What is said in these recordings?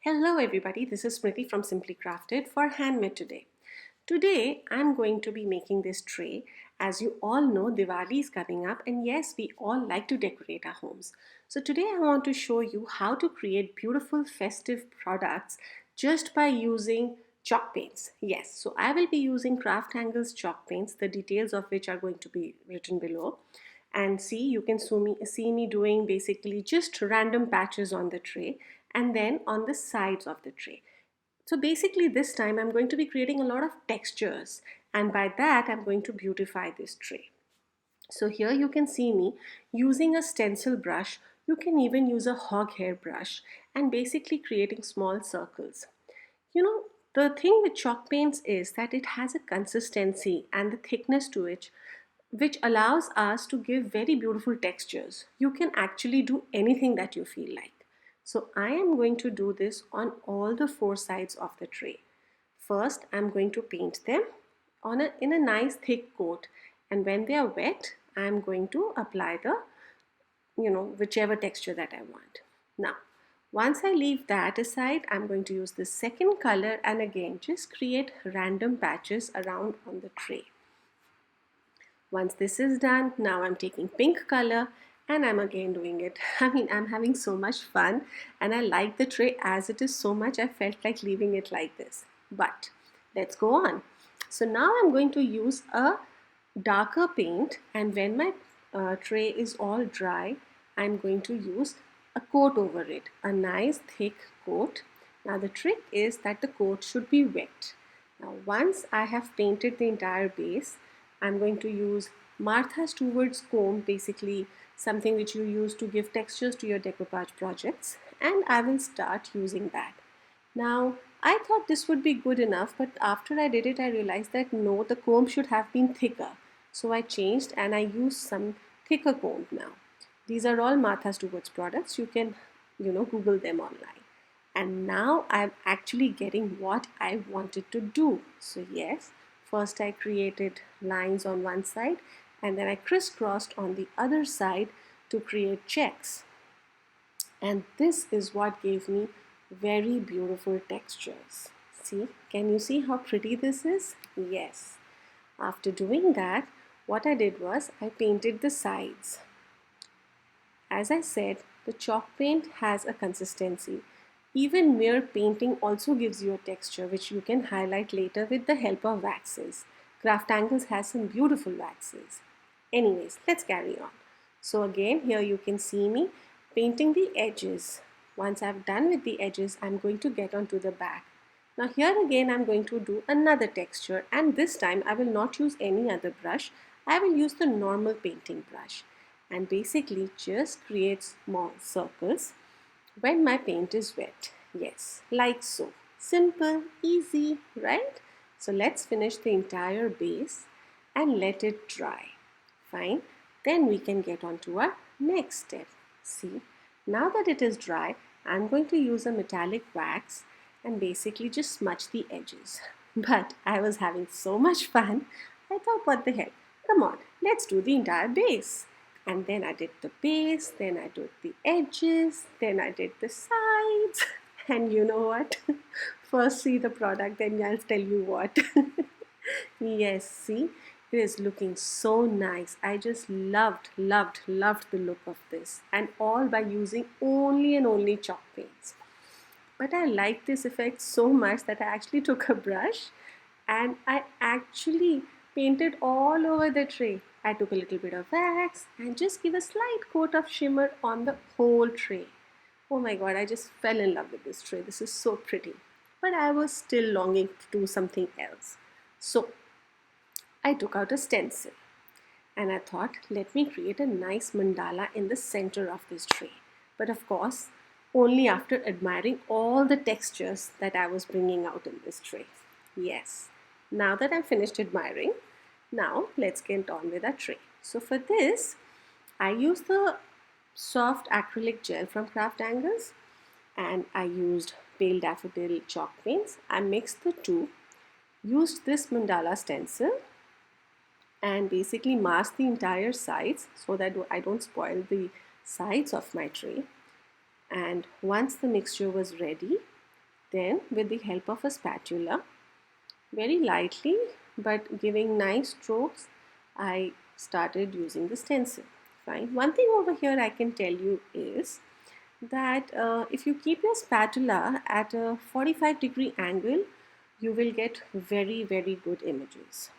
Hello everybody, this is Smriti from Simply Crafted for Handmade Today. Today I'm going to be making this tray. As you all know, Diwali is coming up and yes, we all like to decorate our homes. So today I want to show you how to create beautiful festive products just by using chalk paints. Yes, so I will be using Craftangles chalk paints, the details of which are going to be written below. And see, you can see me doing basically just random patches on the tray and then on the sides of the tray. So basically this time I'm going to be creating a lot of textures, and by that I'm going to beautify this tray. So here you can see me using a stencil brush. You can even use a hog hair brush and basically creating small circles. You know, the thing with chalk paints is that it has a consistency and the thickness to it which allows us to give very beautiful textures. You can actually do anything that you feel like. So I am going to do this on all the four sides of the tray. First, I'm going to paint them in a nice thick coat, and when they are wet, I'm going to apply the whichever texture that I want. Now, once I leave that aside, I'm going to use the second color and again just create random patches around on the tray. Once this is done, now I'm taking pink color and I'm again doing it. I'm having so much fun and I like the tray as it is so much I felt like leaving it like this. But let's go on. So now I'm going to use a darker paint, and when my tray is all dry, I'm going to use a coat over it, a nice thick coat. Now the trick is that the coat should be wet. Now once I have painted the entire base, I'm going to use Martha Stewart's comb, basically something which you use to give textures to your decoupage projects, and I will start using that. Now, I thought this would be good enough, but after I did it, I realized that no, the comb should have been thicker. So I changed and I used some thicker comb now. These are all Martha Stewart's products. You can, Google them online. And now I'm actually getting what I wanted to do. So yes, first I created lines on one side and then I crisscrossed on the other side to create checks. And this is what gave me very beautiful textures. See, can you see how pretty this is? Yes. After doing that, what I did was I painted the sides. As I said, the chalk paint has a consistency. Even mere painting also gives you a texture which you can highlight later with the help of waxes. Craftangles has some beautiful waxes. Anyways, let's carry on. So again, here you can see me painting the edges. Once I've done with the edges, I'm going to get onto the back. Now here again, I'm going to do another texture, and this time I will not use any other brush. I will use the normal painting brush and basically just create small circles when my paint is wet. Yes, like so. Simple, easy, right? So let's finish the entire base and let it dry. Fine. Then we can get on to our next step. See, now that it is dry, I'm going to use a metallic wax and basically just smudge the edges. But I was having so much fun, I thought, what the heck? Come on, let's do the entire base. And then I did the base, then I did the edges, then I did the sides. And you know what? First see the product, then I'll tell you what. Yes, see, it is looking so nice. I just loved the look of this, and all by using only and only chalk paints. But I like this effect so much that I actually took a brush and I actually painted all over the tray. I took a little bit of wax and just give a slight coat of shimmer on the whole tray. Oh my god, I just fell in love with this tray. This is so pretty. But I was still longing to do something else. So I took out a stencil and I thought, let me create a nice mandala in the center of this tray. But of course, only after admiring all the textures that I was bringing out in this tray. Yes, now that I'm finished admiring, now let's get on with our tray. So for this, I used the soft acrylic gel from Craftangles and I used pale daffodil chalk paints. I mixed the two, used this mandala stencil and basically mask the entire sides so that I don't spoil the sides of my tray. And once the mixture was ready, Then with the help of a spatula, very lightly but giving nice strokes, I started using the stencil. Fine. One thing over here I can tell you is that if you keep your spatula at a 45-degree angle, you will get very good images.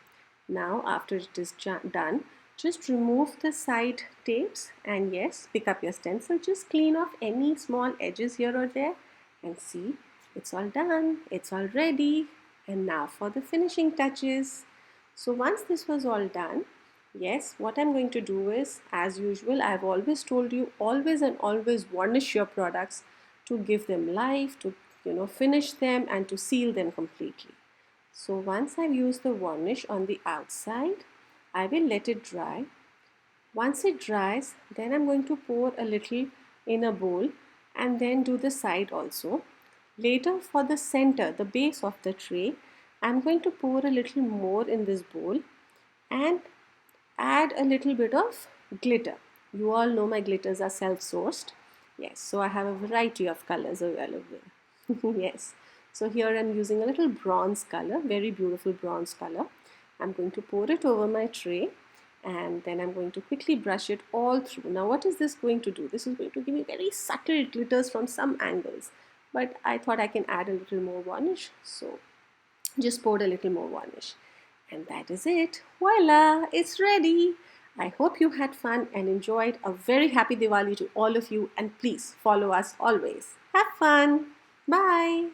Now after it is done, just remove the side tapes and yes, pick up your stencil, just clean off any small edges here or there and see, it's all done, it's all ready. And now for the finishing touches. So once this was all done, yes, what I'm going to do is, as usual, I've always told you, always and always varnish your products to give them life, to finish them and to seal them completely. So once I've used the varnish on the outside, I will let it dry. Once it dries, then I'm going to pour a little in a bowl and then do the side also. Later for the center, the base of the tray, I'm going to pour a little more in this bowl and add a little bit of glitter. You all know my glitters are self-sourced. Yes, so I have a variety of colors available. Yes, so here I'm using a little bronze color, very beautiful bronze color. I'm going to pour it over my tray and then I'm going to quickly brush it all through. Now what is this going to do? This is going to give me very subtle glitters from some angles, but I thought I can add a little more varnish, so just poured a little more varnish. And that is it. Voila, it's ready. I hope you had fun and enjoyed. A very happy Diwali to all of you, and please follow us always. Have fun. Bye.